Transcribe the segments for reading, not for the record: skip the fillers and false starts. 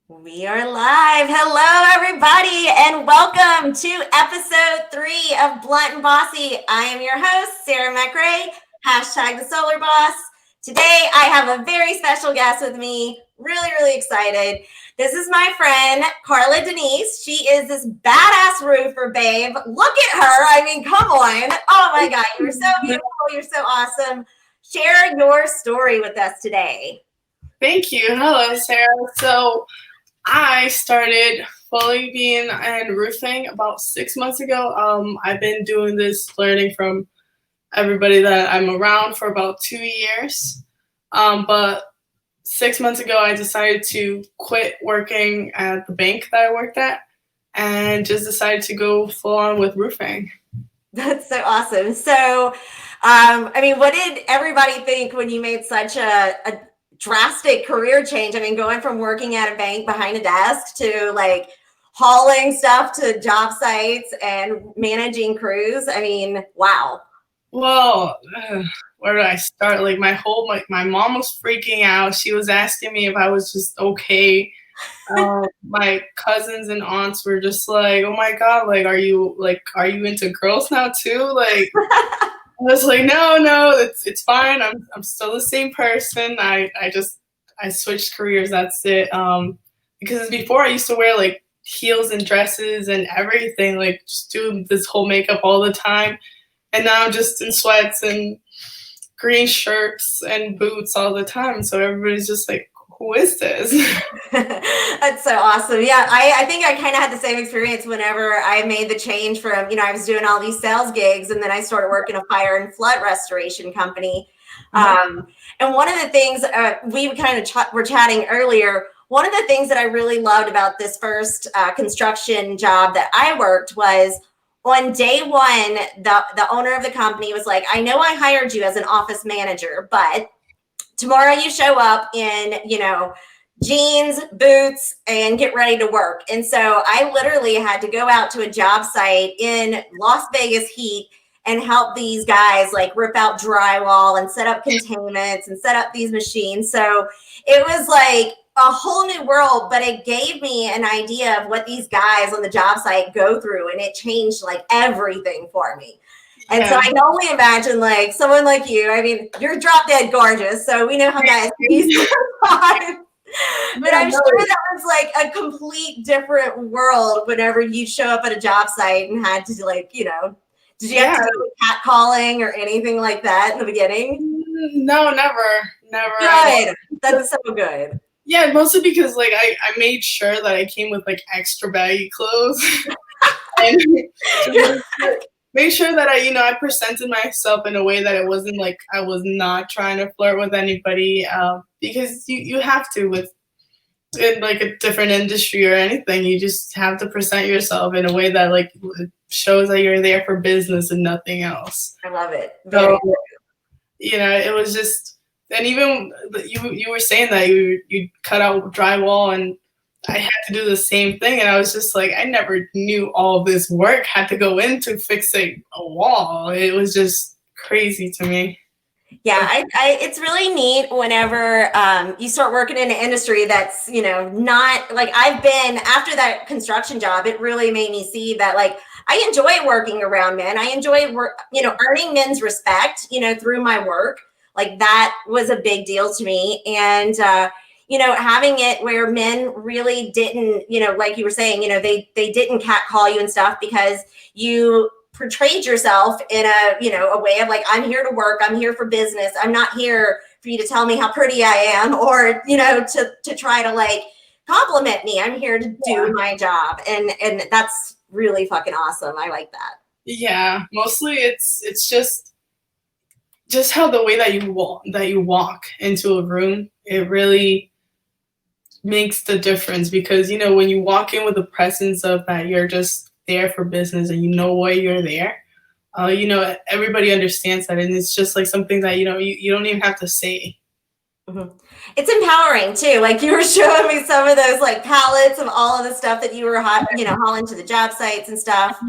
We are live. Hello, everybody, and welcome to episode 3 of Blunt and Bossy. I am your host, Sarah McRae, hashtag thesolarboss. Today, I have a very special guest with me. Really excited. This is my friend, Karla Dennise. She is this badass roofer, babe. Look at her. I mean, come on. Oh my God, you're so beautiful. You're so awesome. Share your story with us today. Thank you. Hello, Sarah. So I started fully being in roofing about 6 months ago. I've been doing this learning from everybody that I'm around for about 2 years. But 6 months ago, I decided to quit working at the bank that I worked at and just decided to go full on with roofing. That's so awesome. So, what did everybody think when you made such a drastic career change? I mean, going from working at a bank behind a desk to like hauling stuff to job sites and managing crews. I mean, wow. Well, where do I start? Like my mom was freaking out. She was asking me if I was just okay. My cousins and aunts were just like, "Oh my God, are you into girls now too?" Like, I was like, "No, it's fine. I'm still the same person. I switched careers. That's it. Because before I used to wear like heels and dresses and everything, like just do this whole makeup all the time, and now I'm just in sweats and green shirts and boots all the time. So everybody's just like, who is this?" That's so awesome. Yeah, I think I kind of had the same experience whenever I made the change from, I was doing all these sales gigs and then I started working a fire and flood restoration company. And one of the things we kind of were chatting earlier, one of the things that I really loved about this first construction job that I worked was on day one, the owner of the company was like, "I know I hired you as an office manager, but tomorrow you show up in, jeans, boots, and get ready to work." And so I literally had to go out to a job site in Las Vegas heat and help these guys like rip out drywall and set up containments and set up these machines. So it was like a whole new world, but it gave me an idea of what these guys on the job site go through, and it changed like everything for me. And so I can only imagine like someone like you. I mean, you're drop dead gorgeous, so we know how guys use sometimes. But I'm sure that was like a complete different world whenever you show up at a job site and had to like, did you have to do cat calling or anything like that in the beginning? No, never. Good. That's so good. Yeah, mostly because like I made sure that I came with like extra baggy clothes and make sure that I presented myself in a way that it wasn't like I was not trying to flirt with anybody, because you have to with in like a different industry or anything. You just have to present yourself in a way that like shows that you're there for business and nothing else. I love it. So, it was just, and even you were saying that you cut out drywall, and I had to do the same thing, and I was just like, I never knew all this work had to go into fixing a wall. It was just crazy to me. Yeah, it's really neat whenever you start working in an industry that's, not like I've been after that construction job. It really made me see that like I enjoy working around men. I enjoy earning men's respect, through my work. Like that was a big deal to me. And, having it where men really didn't, like you were saying, they didn't catcall you and stuff because you portrayed yourself in a way of like, I'm here to work, I'm here for business, I'm not here for you to tell me how pretty I am or to try to like compliment me. I'm here to do my job, and that's really fucking awesome. I like that. Yeah, mostly it's just how the way that you walk into a room, it really makes the difference, because when you walk in with a presence of that you're just there for business and why you're there, everybody understands that, and it's just like something that you don't even have to say. Mm-hmm. It's empowering too. Like you were showing me some of those like pallets of all of the stuff that you were hauling to the job sites and stuff.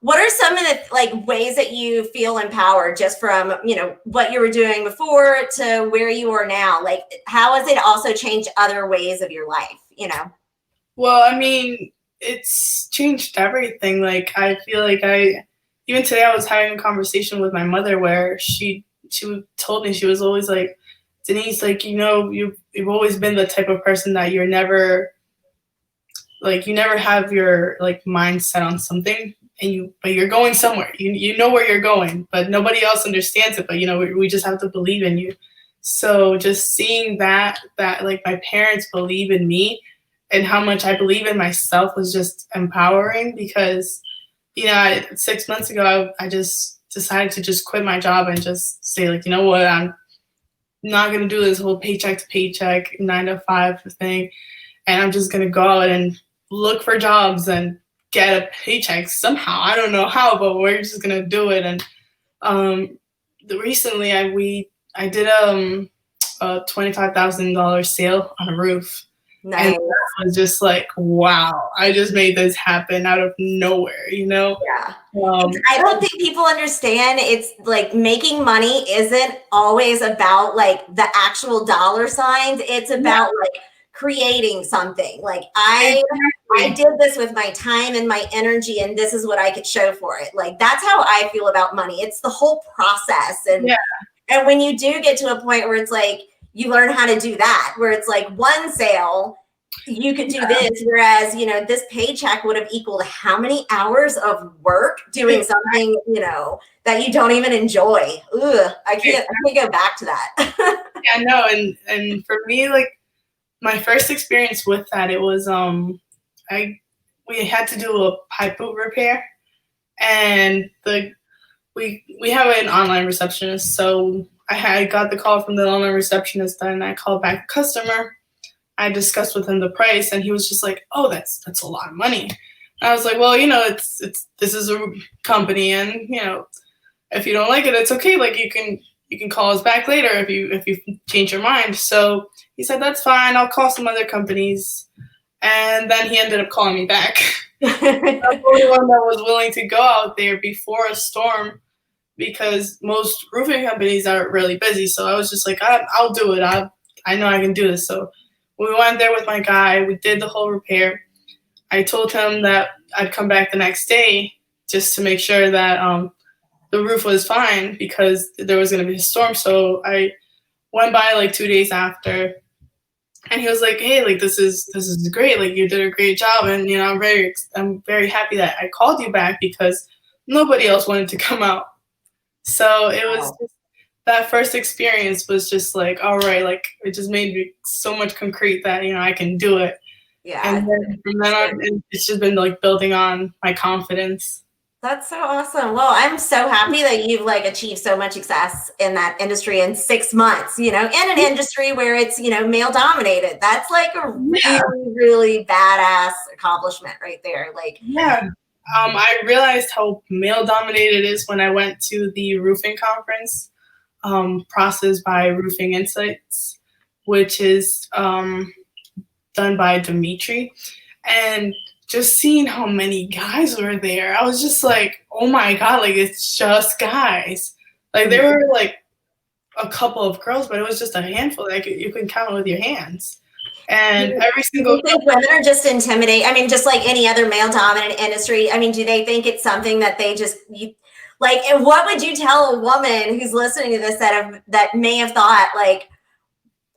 What are some of the like ways that you feel empowered just from what you were doing before to where you are now? Like how has it also changed other ways of your life? Well, I mean, it's changed everything. Like, I feel like even today I was having a conversation with my mother where she told me, she was always like, Denise, like, you've always been the type of person that you never have your like mindset on something, but you're going somewhere. You know where you're going, but nobody else understands it. But we just have to believe in you. So just seeing that like my parents believe in me and how much I believe in myself was just empowering, because 6 months ago I just decided to just quit my job and just say, like, you know what, I'm not gonna do this whole paycheck to paycheck 9 to 5 thing, and I'm just gonna go out and look for jobs and get a paycheck somehow. I don't know how, but we're just gonna do it. And recently I did a $25,000 sale on a roof. Nice. And that was just like, wow, I just made this happen out of nowhere, Yeah. I don't think people understand, it's like making money isn't always about like the actual dollar signs. It's about like creating something. Like I did this with my time and my energy, and this is what I could show for it. Like, that's how I feel about money. It's the whole process. And when you do get to a point where it's like, you learn how to do that, where it's like one sale, you could do this, whereas, this paycheck would have equaled how many hours of work doing something, that you don't even enjoy. Ugh, I can't go back to that. Yeah, no. And for me, like, my first experience with that, it was, we had to do a pipe repair, and we have an online receptionist. So I got the call from the online receptionist, and I called back the customer. I discussed with him the price, and he was just like, "Oh, that's a lot of money." And I was like, "Well, it's this is a company, and if you don't like it, it's okay. Like, you can call us back later if you change your mind." So he said, "That's fine. I'll call some other companies." And then he ended up calling me back. I'm the only one that was willing to go out there before a storm, because most roofing companies are really busy. So I was just like, I'll do it. I know I can do this. So we went there with my guy. We did the whole repair. I told him that I'd come back the next day just to make sure that the roof was fine, because there was going to be a storm. So I went by like 2 days after, and he was like, "Hey, like, this is great. Like, you did a great job, and I'm very happy that I called you back, because nobody else wanted to come out." So it was just, that first experience was just like, all right, like, it just made me so much concrete that I can do it. Yeah. And then from then on, it's just been like building on my confidence. That's so awesome. Well, I'm so happy that you've like achieved so much success in that industry in 6 months, in an industry where it's, male dominated. That's like a really, really badass accomplishment right there. Like, yeah. I realized how male dominated it is when I went to the roofing conference, Process by Roofing Insights, which is done by Dimitri. And just seeing how many guys were there, I was just like, oh my God, like, it's just guys. Like, there were like a couple of girls, but it was just a handful. Like, you can count with your hands. And every single— do you think women are just intimidated? I mean, just like any other male dominant industry, I mean, do they think it's something that they just like, and what would you tell a woman who's listening to this that may have thought, like,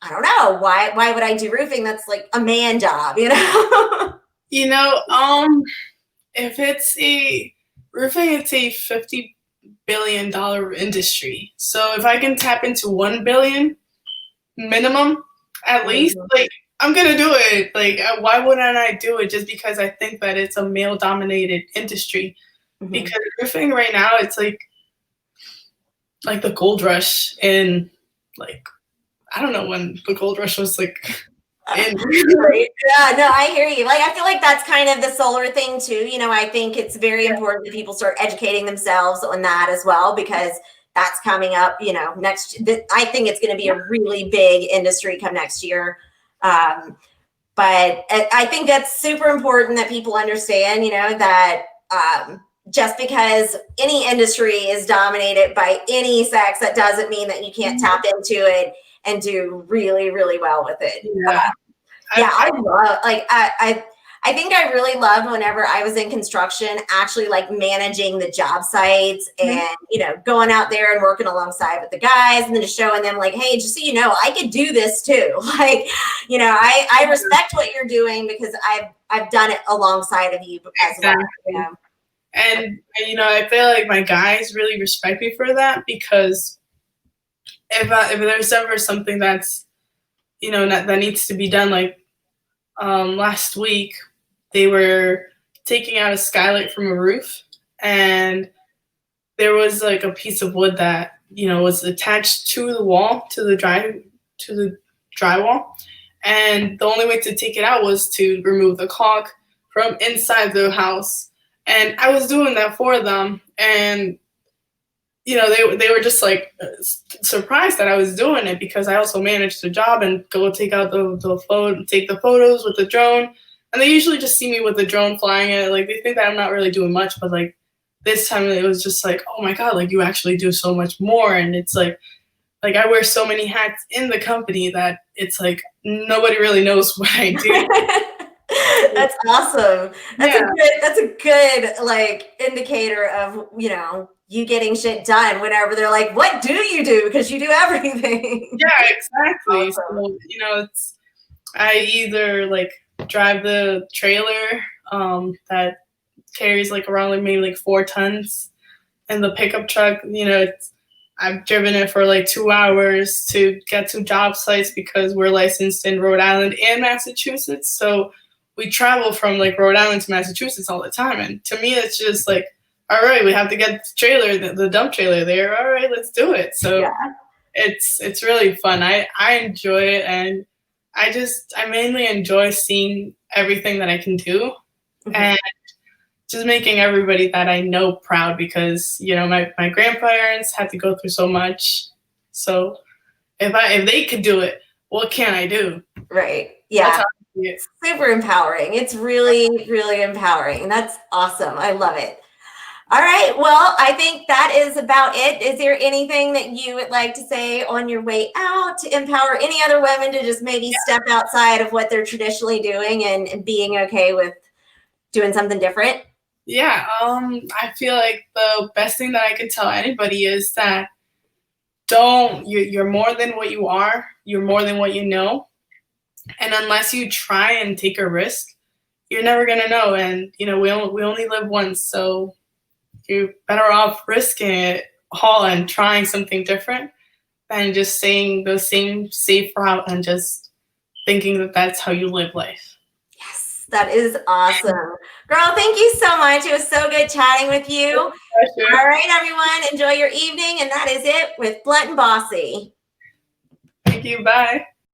I don't know, why would I do roofing? That's like a man job, if it's a roofing, it's a $50 billion industry. So if I can tap into 1 billion minimum, at least, like, I'm gonna do it. Like, why wouldn't I do it just because I think that it's a male dominated industry? Mm-hmm. Because roofing right now, it's like the gold rush in, like, I don't know when the gold rush was like in. Yeah, no, I hear you. Like, I feel like that's kind of the solar thing too. I think it's very important that people start educating themselves on that as well, because that's coming up, next. I think it's going to be a really big industry come next year. But I think that's super important that people understand, that just because any industry is dominated by any sex, that doesn't mean that you can't tap into it and do really, really well with it. Yeah. Yeah, I love, like, I think I really loved whenever I was in construction, actually like managing the job sites and, going out there and working alongside with the guys and then just showing them like, hey, just so you know, I could do this too. Like, I respect what you're doing because I've done it alongside of you as well. And, I feel like my guys really respect me for that because if there's ever something that's, that needs to be done, like last week, they were taking out a skylight from a roof, and there was like a piece of wood that was attached to the wall, to the drywall, and the only way to take it out was to remove the caulk from inside the house. And I was doing that for them, and they were just like surprised that I was doing it because I also managed the job and go take out take the photos with the drone. And they usually just see me with the drone flying it. Like they think that I'm not really doing much, but like this time it was just like, oh my God, like you actually do so much more. And it's like I wear so many hats in the company that it's like nobody really knows what I do. That's awesome. That's a good like indicator of, you getting shit done whenever they're like, what do you do? Because you do everything. Yeah, exactly. Awesome. So, I either like drive the trailer that carries like around like maybe like 4 tons, and the pickup truck, I've driven it for like 2 hours to get to job sites because we're licensed in Rhode Island and Massachusetts. So we travel from like Rhode Island to Massachusetts all the time. And to me, it's just like, all right, we have to get the trailer, the dump trailer there. All right, let's do it. So it's really fun. I enjoy it, and I mainly enjoy seeing everything that I can do, and just making everybody that I know proud because, my grandparents had to go through so much. So if they could do it, what can I do? Right. Yeah. It's super empowering. It's really, really empowering. That's awesome. I love it. All right. Well, I think that is about it. Is there anything that you would like to say on your way out to empower any other women to just maybe step outside of what they're traditionally doing and being okay with doing something different? Yeah. I feel like the best thing that I could tell anybody is that you're more than what you are. You're more than what you know. And unless you try and take a risk, you're never going to know. And, we only live once. So you're better off risking it all and trying something different than just saying the same safe route and just thinking that that's how you live life. Yes, that is awesome. Girl, thank you so much. It was so good chatting with you. All right, everyone, enjoy your evening. And that is it with Blunt and Bossy. Thank you. Bye.